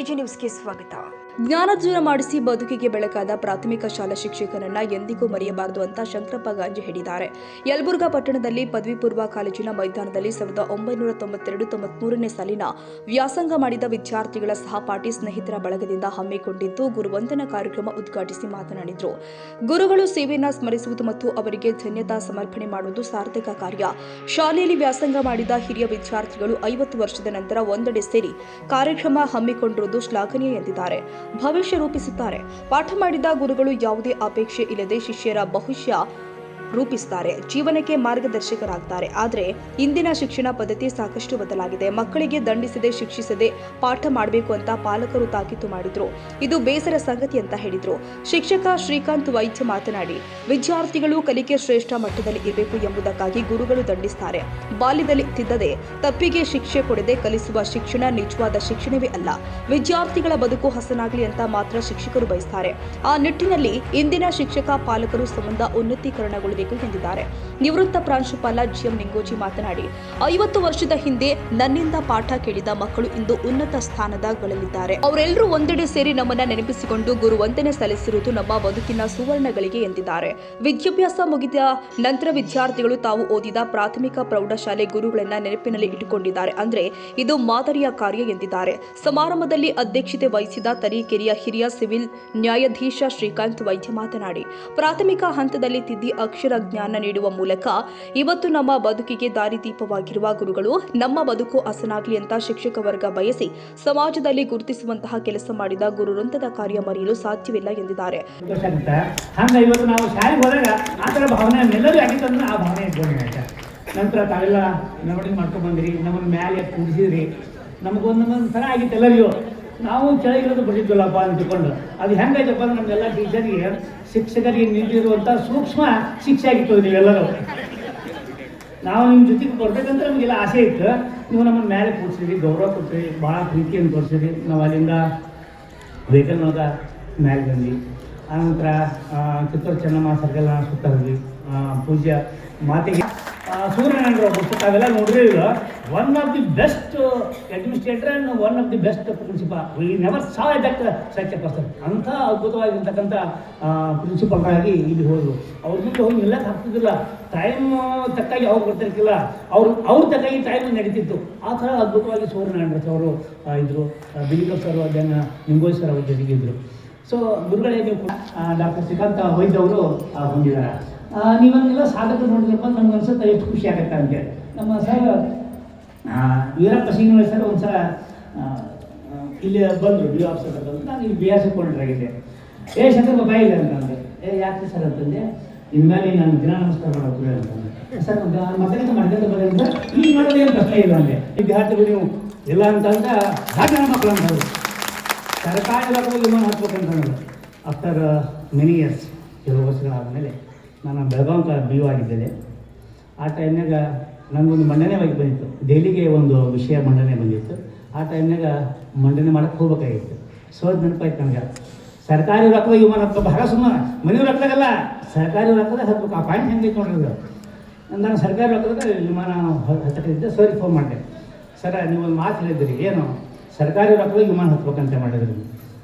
KG ನ್ಯೂಸ್ಗೆ ಸ್ವಾಗತ. ಜ್ಞಾನೋದಯ ಮಾಡಿಸಿ ಬದುಕಿಗೆ ಬೆಳಕಾದ ಪ್ರಾಥಮಿಕ ಶಾಲಾ ಶಿಕ್ಷಕರನ್ನ ಎಂದಿಗೂ ಮರೆಯಬಾರದು ಅಂತ ಶಂಕರಪ್ಪ ಗಾಂಜಿ ಹೇಳಿದ್ದಾರೆ. ಯಲಬುರ್ಗಾ ಪಟ್ಟಣದಲ್ಲಿ ಪದವಿ ಪೂರ್ವ ಕಾಲೇಜಿನ ಮೈದಾನದಲ್ಲಿ 1992-93ನೇ ಸಾಲಿನ ವ್ಯಾಸಂಗ ಮಾಡಿದ ವಿದ್ಯಾರ್ಥಿಗಳ ಸಹಪಾಠಿ ಸ್ನೇಹಿತರ ಬಳಗದಿಂದ ಹಮ್ಮಿಕೊಂಡಿದ್ದು ಗುರುವಂದನಾ ಕಾರ್ಯಕ್ರಮ ಉದ್ಘಾಟಿಸಿ ಮಾತನಾಡಿದರು. ಗುರುಗಳು ಸೇವೆಯನ್ನು ಸ್ಮರಿಸುವುದು ಮತ್ತು ಅವರಿಗೆ ಧನ್ಯತಾ ಸಮರ್ಪಣೆ ಮಾಡುವುದು ಸಾರ್ಥಕ ಕಾರ್ಯ. ಶಾಲೆಯಲ್ಲಿ ವ್ಯಾಸಂಗ ಮಾಡಿದ ಹಿರಿಯ ವಿದ್ಯಾರ್ಥಿಗಳು 50 ವರ್ಷದ ನಂತರ ಒಂದೆಡೆ ಸೇರಿ ಕಾರ್ಯಕ್ರಮ ಹಮ್ಮಿಕೊಂಡಿರುವುದು ಶ್ಲಾಘನೀಯ ಎಂದಿದ್ದಾರೆ. ಭವಿಷ್ಯ ರೂಪಿಸುತ್ತಾರೆ. ಪಾಠ ಮಾಡಿದ ಗುರುಗಳು ಯಾವುದೇ ಅಪೇಕ್ಷೆ ಇಲ್ಲದೆ ಶಿಷ್ಯರ ಭವಿಷ್ಯ ರೂಪಿಸುತ್ತಾರೆ, ಜೀವನಕ್ಕೆ ಮಾರ್ಗದರ್ಶಕರಾಗುತ್ತಾರೆ. ಆದರೆ ಇಂದಿನ ಶಿಕ್ಷಣ ಪದ್ಧತಿ ಸಾಕಷ್ಟು ಬದಲಾಗಿದೆ. ಮಕ್ಕಳಿಗೆ ದಂಡಿಸದೆ ಶಿಕ್ಷಿಸದೆ ಪಾಠ ಮಾಡಬೇಕು ಅಂತ ಪಾಲಕರು ತಾಕೀತು ಮಾಡಿದ್ರು. ಇದು ಬೇಸರ ಸಂಗತಿ ಅಂತ ಹೇಳಿದ್ರು. ಶಿಕ್ಷಕ ಶ್ರೀಕಾಂತ್ ವೈದ್ಯ ಮಾತನಾಡಿ, ವಿದ್ಯಾರ್ಥಿಗಳು ಕಲಿಕೆ ಶ್ರೇಷ್ಠ ಮಟ್ಟದಲ್ಲಿ ಇರಬೇಕು ಎಂಬುದಕ್ಕಾಗಿ ಗುರುಗಳು ದಂಡಿಸುತ್ತಾರೆ. ಬಾಲ್ಯದಲ್ಲಿ ತಿದ್ದದೆ ತಪ್ಪಿಗೆ ಶಿಕ್ಷೆ ಕೊಡದೆ ಕಲಿಸುವ ಶಿಕ್ಷಣ ನಿಜವಾದ ಶಿಕ್ಷಣವೇ ಅಲ್ಲ. ವಿದ್ಯಾರ್ಥಿಗಳ ಬದುಕು ಹಸನಾಗಲಿ ಅಂತ ಮಾತ್ರ ಶಿಕ್ಷಕರು ಬಯಸುತ್ತಾರೆ. ಆ ನಿಟ್ಟಿನಲ್ಲಿ ಇಂದಿನ ಶಿಕ್ಷಕ ಪಾಲಕರು ಸಂಬಂಧ ಉನ್ನತೀಕರಣಗೊಳ್ಳಬೇಕು ಎಂದಿದ್ದಾರೆ. ನಿವೃತ್ತ ಪ್ರಾಂಶುಪಾಲ ಜಿಎಂ ನಿಂಗೋಜಿ ಮಾತನಾಡಿ, 50 ವರ್ಷದ ಹಿಂದೆ ನನ್ನಿಂದ ಪಾಠ ಕೇಳಿದ ಮಕ್ಕಳು ಇಂದು ಉನ್ನತ ಸ್ಥಾನದಲ್ಲಿದ್ದಾರೆ. ಅವರೆಲ್ಲರೂ ಒಂದೆಡೆ ಸೇರಿ ನಮ್ಮನ್ನ ನೆನಪಿಸಿಕೊಂಡು ಗುರುವಂದನೆ ಸಲ್ಲಿಸಿರುವುದು ನಮ್ಮ ಬದುಕಿನ ಸುವರ್ಣಗಳಿಗೆ ಎಂದಿದ್ದಾರೆ. ವಿದ್ಯಾಭ್ಯಾಸ ಮುಗಿದ ನಂತರ ವಿದ್ಯಾರ್ಥಿಗಳು ತಾವು ಓದಿದ ಪ್ರಾಥಮಿಕ ಪ್ರೌಢಶಾಲೆ ಗುರುಗಳನ್ನ ನೆನಪಿನಲ್ಲಿ ಇಟ್ಟುಕೊಂಡಿದ್ದಾರೆ. ಅಂದ್ರೆ ಇದು ಮಾದರಿಯ ಕಾರ್ಯ ಎಂದಿದ್ದಾರೆ. ಸಮಾರಂಭದಲ್ಲಿ ಅಧ್ಯಕ್ಷತೆ ವಹಿಸಿದ ತರೀಕೆರೆಯ ಹಿರಿಯ ಸಿವಿಲ್ ನ್ಯಾಯಾಧೀಶ ಶ್ರೀಕಾಂತ್ ವೈದ್ಯ ಮಾತನಾಡಿ, ಪ್ರಾಥಮಿಕ ಹಂತದಲ್ಲಿ ತಿದ್ದಿ ಅಕ್ಷರ ಜ್ಞಾನ ನೀಡುವ ಮೂಲಕ ಇವತ್ತು ನಮ್ಮ ಬದುಕಿಗೆ ದಾರಿದೀಪವಾಗಿರುವ ಗುರುಗಳು ನಮ್ಮ ಬದುಕು ಹಸನಾಗಲಿ ಅಂತ ಶಿಕ್ಷಕ ವರ್ಗ ಬಯಸಿ ಸಮಾಜದಲ್ಲಿ ಗುರುತಿಸುವಂತಹ ಕೆಲಸ ಮಾಡಿದ ಗುರು ವೃಂದದ ಕಾರ್ಯ ಮರೆಯಲು ಸಾಧ್ಯವಿಲ್ಲ ಎಂದಿದ್ದಾರೆ. ನಂತರ ತಾವೆಲ್ಲ ಮೆರವಣಿಗೆ ಮಾಡ್ಕೊಂಡು ಬಂದ್ರಿ, ನಮ್ಮನ್ನು ಮ್ಯಾಲೆ ಕೂಡಿಸಿದ್ರಿ, ನಮಗೊಂದೊಂದು ಥರ ಆಗಿತ್ತು ಎಲ್ಲರಿಗೂ. ನಾವು ಕೆಳಗಿರೋದು ಬಿಟ್ಟಿದ್ವಲ್ಲಪ್ಪ ಅಂತಿಕೊಂಡು ಅದು ಹೆಂಗಾಯ್ತಪ್ಪ ಅಂದ್ರೆ ನಮ್ಮೆಲ್ಲ ಟೀಚರ್ಗೆ ಶಿಕ್ಷಕರಿಗೆ ನೀಡಿರುವಂಥ ಸೂಕ್ಷ್ಮ ಶಿಕ್ಷೆ ಆಗಿತ್ತು. ನೀವೆಲ್ಲರೂ ನಾವು ನಿಮ್ಮ ಜೊತೆಗೆ ಬರ್ಬೇಕಂತ ನಮಗೆಲ್ಲ ಆಸೆ ಇತ್ತು. ನೀವು ನಮ್ಮನ್ನು ಮೇಲೆ ಕೂರಿಸಿದ್ರಿ, ಗೌರವ ಕೊಡ್ತೀರಿ, ಭಾಳ ಪ್ರೀತಿಯನ್ನು ತೋರಿಸಿದ್ರಿ. ನಾವು ಅಲ್ಲಿಂದ ವೆಹಿಕಲ್ನೊಳಗೆ ಮೇಲೆ ಬಂದ್ವಿ. ಆನಂತರ ಕಿತ್ತೂರು ಚೆನ್ನಮ್ಮ ಸರ್ಕಲ್ ಸುತ್ತ ಹೋದ್ವಿ. ಪೂಜ್ಯ ಮಾತೆಗೆ ಸೂರ್ಯನಾರಾಯಣರ ಪುಸ್ತಕ ಅವೆಲ್ಲ ನೋಡಿದ್ರೆ one of the best administrator and one of the best principal. We never saw that such A person. ಅಂಥ ಅದ್ಭುತವಾಗಿರ್ತಕ್ಕಂಥ ಪ್ರಿನ್ಸಿಪಾಲ್ಗಳಾಗಿ ಇಲ್ಲಿ ಹೋದರು. ಅವ್ರ ಮುಂದೆ ಹೋಗಿ ನಿಲ್ಲಕ್ಕೆ ಆಗ್ತಿದ್ದಿಲ್ಲ. ಟೈಮ್ ತಕ್ಕಾಗಿ ಅವ್ರು ಬರ್ತಿರ್ತಿಲ್ಲ, ಅವ್ರ ತಕ್ಕಾಗಿ ಟೈಮ್ ನಡೀತಿತ್ತು. ಆ ಥರ ಅದ್ಭುತವಾಗಿ ಸೂರ್ಯನಾರಾಯಣ ಅವರು ಇದ್ದರು. ಬಿಲಿಕರ್ ಸರ್ ಅದನ್ನು ನಿಂಗೋಜ್ ಸರ್ ಅವ್ರ ಜೊತೆಗಿದ್ದರು. ಸೊ ಗುರುಗಳೇ ನೀವು ಡಾಕ್ಟರ್ ಶ್ರೀಕಾಂತ್ ವೈದ್ಯ ಅವರು ಹೊಂದಿದ್ದಾರೆ. ನೀವನ್ನೆಲ್ಲ ಸಾಧಕರು ನೋಡಿದ್ರಪ್ಪ ನಮ್ಗೆ ಅನ್ಸುತ್ತೆ ಎಷ್ಟು ಖುಷಿ ಆಗುತ್ತೆ ಅಂತೇಳಿ. ನಮ್ಮ ಸರ್ ವೀರಪ್ಪ ಸಿಂಗ್ ಸರ್ ಒಂದು ಸಲ ಇಲ್ಲಿ ಬಂದರು, ಡಿ ಆಫೀಸರ್ ಬಂದು. ನಾನು ಇಲ್ಲಿ ಬಿ ಎಸ್ ಕೊಂಡಿರಾಗಿದ್ದೆ. ಶಂಕರ್ ಬಾಯಿ ಇದೆ ಅಂತಂದೆ. ಯಾಕೆ ಸರ್ ಅಂತಂದೆ, ಇನ್ಮೇಲೆ ನಾನು ದಿನ ನಮಸ್ಕಾರ ಮಾಡೋದು ಅಂತಂದೆ. ಸರ್ ಮಕ್ಕಳಿಗೆ ಮಾಡ್ಕೊಂಡು ಬರೀ ಅಂತ ಈಗ ಮಾಡೋದೇನು ಪ್ರಶ್ನೆ ಇಲ್ಲ ಅಂದೆ. ವಿದ್ಯಾರ್ಥಿಗಳು ನೀವು ಇಲ್ಲ ಅಂತಂದ ಭಾಗ್ಯನ ಮಕ್ಕಳು ಅಂತಂದ್ರು. ಸರ್ಕಾರಿ ವಿಮಾನ ಹತ್ಬೇಕಂತಂದ್ರು. ಆಫ್ಟರ್ ಮೆನಿ ಇಯರ್ಸ್, ಕೆಲವು ವರ್ಷಗಳಾದಮೇಲೆ ನಾನು ಬೆಳಗಾವಿ ಬಿ ಯು ಆಗಿದ್ದೇನೆ. ಆ ಟೈಮ್ನಾಗ ನನಗೊಂದು ಮಂಡನೆ ಬಂದಿತ್ತು. ದೆಹಲಿಗೆ ಒಂದು ವಿಷಯ ಮಂಡನೆ ಬಂದಿತ್ತು. ಆ ಟೈಮ್ನಾಗ ಮಂಡನೆ ಮಾಡೋಕ್ಕೆ ಹೋಗ್ಬೇಕಾಗಿತ್ತು. ಸೋದ್ ನೆನಪಾಯ್ತು ನನಗೆ. ಸರ್ಕಾರಿ ರೊಕ್ಕದ ವಿಮಾನ ಹತ್ಬೇಕು, ಭಾಳ ಸುಮ್ಮನೆ ಮನೆಯವ್ರು ರೊಕ್ಕದಾಗಲ್ಲ, ಸರ್ಕಾರಿ ರೊಕ್ಕದ ಹತ್ಬೇಕು. ಆ ಪಾಯಿಂಟ್ ಹೆಂಗೆ ನೋಡಿದ್ರು. ನಾನು ಸರ್ಕಾರಿ ರೊಕ್ಕದಾಗ ವಿಮಾನ ಹತ್ತಕ್ಕಿದ್ದೆ. ಸರಿಗೆ ಫೋನ್ ಮಾಡಿದೆ, ಸರ್ ನೀವೊಂದು ಮಾತು ಹೇಳಿದ್ರಿ, ಏನು ಸರ್ಕಾರಿ ರೊಕ್ಕದ ವಿಮಾನ ಹತ್ಬೇಕಂತ ಮಾಡಿದ್ರಿ.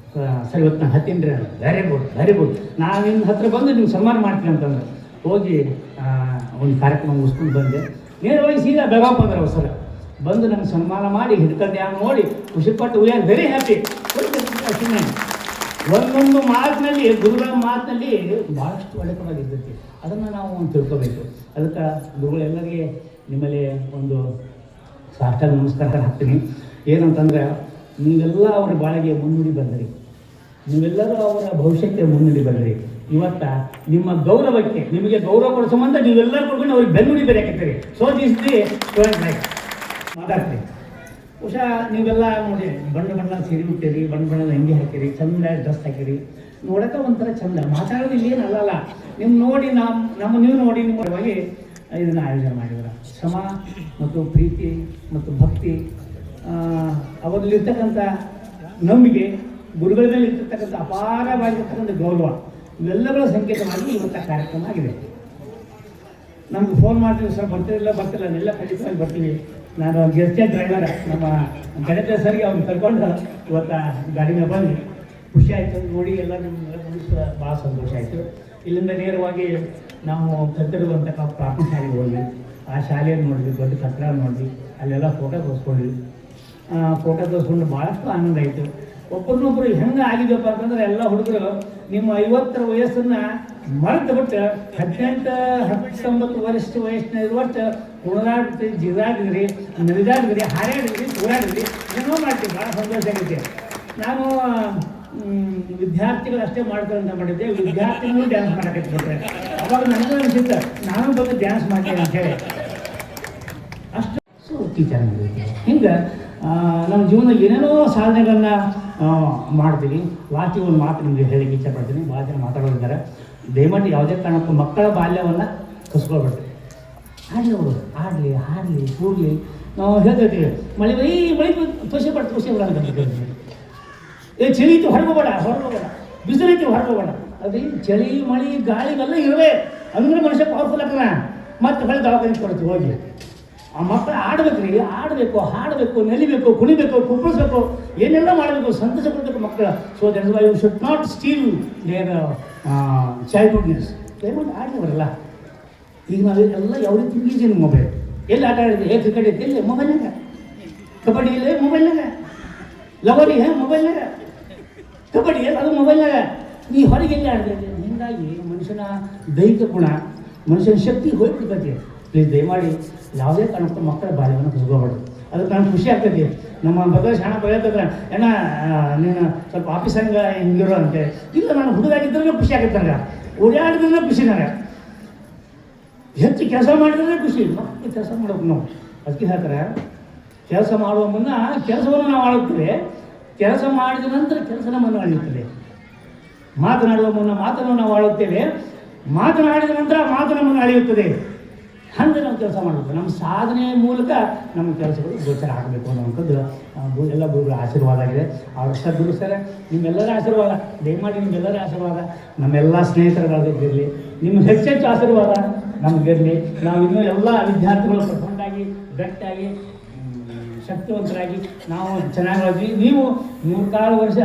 ಸರ್ ಇವತ್ತು ನಾನು ಹತ್ತೀನಿ ರೀ. ವೆರಿ ಗುಡ್ ನಾನು ನಿಮ್ಮ ಹತ್ರ ಬಂದು ನೀವು ಸನ್ಮಾನ ಮಾಡ್ತೀನಿ ಅಂತಂದ್ರೆ ಹೋಗಿ ಒಂದು ಕಾರ್ಯಕ್ರಮ ಮುಗಿಸ್ಕೊಂಡು ಬಂದೆ. ನೇರವಾಗಿ ಸೀದಾ ಬೆಳಗಾವಿ ಬಂದ್ರೆ ಸರ್ ಬಂದು ನಮ್ಗೆ ಸನ್ಮಾನ ಮಾಡಿ ಹಿಡ್ಕೊಂಡು ಯಾವ ನೋಡಿ ಖುಷಿಪಟ್ಟು ವಿ ಆರ್ ವೆರಿ ಹ್ಯಾಪಿ. ಒಂದೊಂದು ಮಾತಿನಲ್ಲಿ, ಗುರುಗಳ ಮಾತಿನಲ್ಲಿ ಭಾಳಷ್ಟು ಒಳ್ಳೆತನವಾಗಿರ್ತೈತಿ. ಅದನ್ನು ನಾವು ತಿಳ್ಕೋಬೇಕು. ಅದಕ್ಕೆ ಗುರುಗಳೆಲ್ಲರಿಗೆ ನಿಮ್ಮಲ್ಲಿ ಒಂದು ಸಾಷ್ಟಾಂಗ ನಮಸ್ಕಾರ ಹಾಕ್ತೀನಿ. ಏನಂತಂದ್ರೆ ನೀವೆಲ್ಲ ಅವರ ಬಾಳಿಗೆ ಮುನ್ನುಡಿ ಬಂದ್ರಿ, ನೀವೆಲ್ಲರೂ ಅವರ ಭವಿಷ್ಯಕ್ಕೆ ಮುನ್ನುಡಿ ಬಂದ್ರಿ. ಇವತ್ತ ನಿಮ್ಮ ಗೌರವಕ್ಕೆ, ನಿಮಗೆ ಗೌರವ ಕೊಡೋ ಸಂಬಂಧ ನೀವೆಲ್ಲರೂ ಕೊಡ್ಕೊಂಡು ಅವ್ರಿಗೆ ಬೆನ್ನುಡಿ ಬೇರೆಯಾಕತ್ತೀರಿ. So this the student life ಮಾತಾಡ್ತೀರಿ. ಬಹುಶಃ ನೀವೆಲ್ಲ ನೋಡಿ ಬಣ್ಣ ಸೀರೆ ಉಟ್ಟಿರಿ, ಬಣ್ಣದ ಅಂಗಿ ಹಾಕಿರಿ, ಚಂದ ಡ್ರೆಸ್ ಹಾಕಿರಿ, ನೋಡೋಕೆ ಒಂಥರ ಚಂದ. ಮಾತಾಡೋದು ಇಲ್ಲೇನು ಅಲ್ಲಲ್ಲ. ನೀವು ನೋಡಿ ನೀವು ನೋಡಿ ನಿಮ್ಮವಾಗಿ ಇದನ್ನು ಆಯೋಜನೆ ಮಾಡಿದ್ರ. ಶ್ರಮ ಮತ್ತು ಪ್ರೀತಿ ಮತ್ತು ಭಕ್ತಿ, ಅವರಲ್ಲಿರ್ತಕ್ಕಂಥ ನಂಬಿಕೆ, ಗುರುಗಳ ಮೇಲೆ ಇರ್ತಕ್ಕಂಥ ಅಪಾರವಾಗಿರ್ತಕ್ಕಂಥ ಗೌರವ, ಇವೆಲ್ಲಗಳ ಸಂಕೇತವಾಗಿ ಇವತ್ತು ಕಾರ್ಯಕ್ರಮ ಆಗಿದೆ. ನಮ್ಗೆ ಫೋನ್ ಮಾಡ್ತೀವಿ, ಸರ್ ಬರ್ತಿರಲಿಲ್ಲ ಎಲ್ಲ ಖಂಡಿತವಾಗಿ ಬರ್ತೀವಿ. ನಾನು ಗೆಸ್ಟೇ ಡ್ರೈವರ್ ನಮ್ಮ ಗಣೇಶ ಸರ್ಗೆ ಅವ್ನು ಕರ್ಕೊಂಡು ಇವತ್ತು ಗಾಡಿ ಮೇಲೆ ಬಂದು ಖುಷಿ ಆಯಿತು ನೋಡಿ ಎಲ್ಲ ನಿಮ್ಮೆಲ್ಲ ಮುಗಿಸುವ ಭಾಳ ಸಂತೋಷ ಆಯಿತು. ಇಲ್ಲಿಂದ ನೇರವಾಗಿ ನಾವು ಕತ್ತಿರುವಂತಹ ಪ್ರಾಥಮಿಕ ಶಾಲೆಗೆ ಹೋದ್ವಿ. ಆ ಶಾಲೆಯನ್ನು ನೋಡಿದ್ವಿ, ದೊಡ್ಡ ಕಟ್ಟಡ ನೋಡಿದ್ವಿ, ಅಲ್ಲೆಲ್ಲ ಫೋಟೋ ತೋರಿಸ್ಕೊಂಡ್ವಿ. ಫೋಟೋ ತೋರಿಸ್ಕೊಂಡು ಭಾಳಷ್ಟು ಆನಂದ ಆಯಿತು. ಒಬ್ಬರನ್ನೊಬ್ಬರು ಹೆಂಗೆ ಆಗಿದೆಯಪ್ಪ ಅಂತಂದ್ರೆ ಎಲ್ಲ ಹುಡುಗರು ನಿಮ್ಮ 50ರ ವಯಸ್ಸನ್ನು ಮರೆತು ಬಿಟ್ಟು 18-19 ವರ್ಷ ವಯಸ್ಸಿನಷ್ಟು ಕುಣಿದಾಡ್ರಿ, ಜಿಗಾಡಿದ್ರಿ, ನಲಿದಾಡಿದ್ರಿ, ಹಾರಾಡಿದ್ರಿ, ಓಡಾಡಿದ್ರಿ, ಏನೋ ಮಾಡ್ತೀವಿ. ಭಾಳ ಸಂತೋಷ ಆಗಿದೆ. ನಾನು ವಿದ್ಯಾರ್ಥಿಗಳು ಅಷ್ಟೇ ಮಾಡ್ತಾರೆ ಅಂತ ಮಾಡಿದ್ದೆ, ವಿದ್ಯಾರ್ಥಿಗಳು ಡ್ಯಾನ್ಸ್ ಮಾಡಕ್ಕೆ ಅವಾಗ ನನಗೂ ಅನಿಸುತ್ತೆ ನಾನು ಬಂದು ಡ್ಯಾನ್ಸ್ ಮಾಡ್ತೇನೆ ಅಂತೇಳಿ. ಅಷ್ಟು ಟೀಚರ್ ಹಿಂಗೆ ನಮ್ಮ ಜೀವನದಲ್ಲಿ ಏನೇನೋ ಸಾಧನೆಗಳನ್ನ ಮಾಡ್ತೀವಿ. ಲಾಸ್ಟಿಗೆ ಒಂದು ಮಾತು ನಿಮಗೆ ಹೇಳಿಕ್ಕೆ ಇಷ್ಟಪಡ್ತೀನಿ. ಭಾಳ ಜನ ಮಾತಾಡೋದಿದ್ದಾರೆ. ದಯಮಾಡಿ ಯಾವುದೇ ಕಾರಣಕ್ಕೂ ಮಕ್ಕಳ ಬಾಲ್ಯವನ್ನು ಕಸ್ಕೊಳ್ಬೇಡ್ರಿ. ಆಡಲಿ ಅವರು ಆಡಲಿ, ಹಾಡಲಿ, ಕೂಡಲಿ. ನಾವು ಹೇಳ್ತೀವಿ ಮಳೆ ಖುಷಿ ಪಡ ಅಂತ ಚಳಿ ಇತ್ತು ಹೊರಗೋಬೇಡ, ಬಿಸಿಲೈತಿ ಹೊರಗೋಬೇಡ. ಅದೇ ಚಳಿ ಮಳೆ ಗಾಳಿಗೆಲ್ಲ ಇರುವೆ ಅಂದ್ರೆ ಮನುಷ್ಯ ಪವರ್ಫುಲ್ ಆಗ್ತಾನೆ. ಮತ್ತೆ ಹೊಳೆ ದವಾಖಾನೆ ಕೊಡ್ತೀವಿ ಹೋಗಿ. ಆ ಮಕ್ಕಳು ಆಡಬೇಕ್ರಿ, ಆಡಬೇಕು, ಹಾಡಬೇಕು, ನಲಿಬೇಕು, ಕುಣಿಬೇಕು, ಕುಪ್ಪಳಿಸ್ಬೇಕು, ಏನೆಲ್ಲ ಮಾಡಬೇಕು, ಸಂತೋಷ ಪಡಬೇಕು ಮಕ್ಕಳು. So that is why you should not steal their childhoodness. ದಯಮಾಡಿ ಆಡಲಿವರಲ್ಲ. ಈಗ ನಾವು ಎಲ್ಲ ಯಾವುದೇ ತಿಂಗಿದ್ದೀನಿ ಮೊಬೈಲ್. ಎಲ್ಲಿ ಆಟ ಆಡಿದ್ವಿ? ಕ್ರಿಕೆಟ್ ಐತಿ ಎಲ್ಲಿ? ಮೊಬೈಲ್ನಾಗ. ಕಬಡ್ಡಿ ಇಲ್ಲ ಮೊಬೈಲ್ನಾಗ. ಲಗೋರಿ ಮೊಬೈಲ್ನಾಗ. ಕಬಡ್ಡಿ ಅದು ಮೊಬೈಲ್ನಾಗ. ನೀ ಹೊರಗೆ ಎಲ್ಲಿ ಆಡ್ತಿದ್ದೆ? ಹೀಗಾಗಿ ಮನುಷ್ಯನ ದೈಹಿಕ ಗುಣ, ಮನುಷ್ಯನ ಶಕ್ತಿ ಹೋಗ್ಬಿಡ್ತೈತಿ. ಪ್ಲೀಸ್ ದಯಮಾಡಿ ಯಾವುದೇ ಕಾರಣಕ್ಕೂ ಮಕ್ಕಳ ಬಾಲ್ಯವನ್ನು ಕಸ್ಕೋಬೇಡಿ. ಅದಕ್ಕೆ ನಾನು ಖುಷಿ ಆಗ್ತೈತಿ. ನಮ್ಮ ಬದಲ ಶಾಣ ಬಯತಂದ್ರೆ ಏನ ನೀನು ಸ್ವಲ್ಪ ಆಫೀಸ್ ಹಂಗೆ ಹಿಂಗಿರೋ ಅಂತೆ. ಇಲ್ಲ, ನಾನು ಹುಡುಗಾಗಿದ್ದರೆ ಖುಷಿ ಆಗುತ್ತೆ ನನಗೆ. ಓಡಾಡಿದ್ರೆ ಖುಷಿ ನನಗೆ. ಹೆಚ್ಚು ಕೆಲಸ ಮಾಡಿದ್ರೆ ಖುಷಿ. ಮಕ್ಕಳು ಕೆಲಸ ಮಾಡ್ಬೇಕು ನಾವು. ಅದಕ್ಕೆ ಹೇಳ್ತಾರೆ ಕೆಲಸ ಮಾಡುವ ಮುನ್ನ ಕೆಲಸವನ್ನು ನಾವು ಆಳುತ್ತೇವೆ, ಕೆಲಸ ಮಾಡಿದ ನಂತರ ಕೆಲಸ ನಮ್ಮನ್ನು ಅಳೆಯುತ್ತದೆ. ಮಾತನಾಡುವ ಮುನ್ನ ಮಾತನ್ನು ನಾವು ಆಳುತ್ತೇವೆ, ಮಾತನಾಡಿದ ನಂತರ ಮಾತು ನಮ್ಮನ್ನು ಅಳೆಯುತ್ತದೆ. ಹಂಗೆ ನಾವು ಕೆಲಸ ಮಾಡಬೇಕು. ನಮ್ಮ ಸಾಧನೆಯ ಮೂಲಕ ನಮ್ಮ ಕೆಲಸಗಳು ಗೋಚರ ಆಗಬೇಕು ಅನ್ನೋಂಥದ್ದು ಎಲ್ಲ ಗುರುಗಳ ಆಶೀರ್ವಾದ ಆಗಿದೆ. ಅವರಷ್ಟ ಗುರು ಸರ್, ನಿಮ್ಮೆಲ್ಲರ ಆಶೀರ್ವಾದ, ದಯಮಾಡಿ ನಿಮ್ಮೆಲ್ಲರ ಆಶೀರ್ವಾದ ನಮ್ಮೆಲ್ಲ ಸ್ನೇಹಿತರುಗಳಿರಲಿ. ನಿಮ್ಮ ಹೆಚ್ಚೆಚ್ಚು ಆಶೀರ್ವಾದ ನಮಗಿರಲಿ. ನಾವು ಇನ್ನೂ ಎಲ್ಲ ವಿದ್ಯಾರ್ಥಿಗಳು ಪ್ರಫುಲ್ಲಾಗಿ, ಗಟ್ಟಿಯಾಗಿ, ಶಕ್ತಿವಂತರಾಗಿ ನಾವು ಚೆನ್ನಾಗಿ ನೀವು 3-4 ವರ್ಷ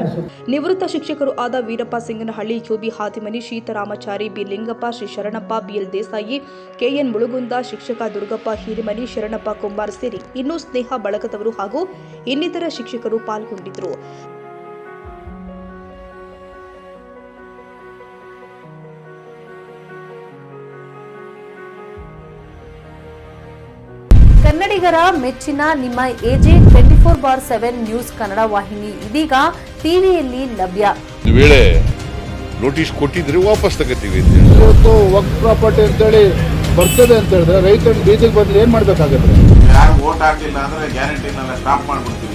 ನಿವೃತ್ತ ಶಿಕ್ಷಕರು ಆದ Veerappa Singanahalli, UB Hatimani, Sitaramachari, B Lingappa, Shri Sharanappa, BL Desai, KN Mulugunda, ಶಿಕ್ಷಕ ದುರ್ಗಪ್ಪ ಹಿರಿಮನಿ, ಶರಣಪ್ಪ ಕುಂಬಾರ್ ಸೇರಿ ಇನ್ನೂ ಸ್ನೇಹ ಬಳಗದವರು ಹಾಗೂ ಇನ್ನಿತರ ಶಿಕ್ಷಕರು ಪಾಲ್ಗೊಂಡಿದ್ದರು. ಕನ್ನಡಿಗರ ಮೆಚ್ಚಿನ ನಿಮ್ಮ AJ 24/7 ನ್ಯೂಸ್ ಕನ್ನಡ ವಾಹಿನಿ ಇದೀಗ ಟಿವಿಯಲ್ಲಿ ಲಭ್ಯ. ವೇಳೆ ನೋಟಿಸ್ ಕೊಟ್ಟಿದ್ರೆ ವಾಪಸ್ ತಗೋತೀವಿ. ಇವತ್ತು ವಕ್ಫ್ ಪ್ರಾಪರ್ಟಿ ಅಂತೇಳಿ ಬರ್ತದೆ ಅಂತ ಹೇಳಿದ್ರೆ ರೈತರು ಬೀದಿಗೆ ಬಂದ್ರೆ ಏನ್ ಮಾಡ್ಬೇಕಾಗತ್ತೆ? ಯಾರು ವೋಟ್ ಹಾಕಿಲ್ಲ ಅಂದ್ರೆ ಗ್ಯಾರಂಟಿನೆಲ್ಲ ಸ್ಟಾಪ್ ಮಾಡ್ಬಿಡ್ತೀವಿ.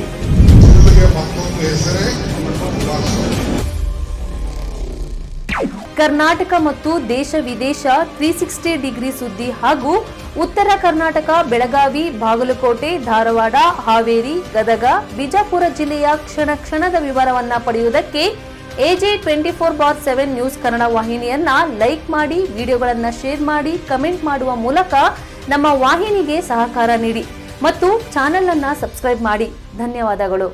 ಕರ್ನಾಟಕ ಮತ್ತು ದೇಶ ವಿದೇಶ 360 ಡಿಗ್ರಿ ಸುದ್ದಿ ಹಾಗೂ ಉತ್ತರ ಕರ್ನಾಟಕ, ಬೆಳಗಾವಿ, ಬಾಗಲಕೋಟೆ, ಧಾರವಾಡ, ಹಾವೇರಿ, ಗದಗ, ಬಿಜಾಪುರ ಜಿಲ್ಲೆಯ ಕ್ಷಣ ಕ್ಷಣದ ವಿವರವನ್ನ ಪಡೆಯುವುದಕ್ಕೆ AJ 24/7 ನ್ಯೂಸ್ ಕನ್ನಡ ವಾಹಿನಿಯನ್ನ ಲೈಕ್ ಮಾಡಿ, ವಿಡಿಯೋಗಳನ್ನ ಶೇರ್ ಮಾಡಿ, ಕಮೆಂಟ್ ಮಾಡುವ ಮೂಲಕ ನಮ್ಮ ವಾಹಿನಿಗೆ ಸಹಕಾರ ನೀಡಿ ಮತ್ತು ಚಾನೆಲ್ ಅನ್ನ ಸಬ್ಸ್ಕ್ರೈಬ್ ಮಾಡಿ. ಧನ್ಯವಾದಗಳು.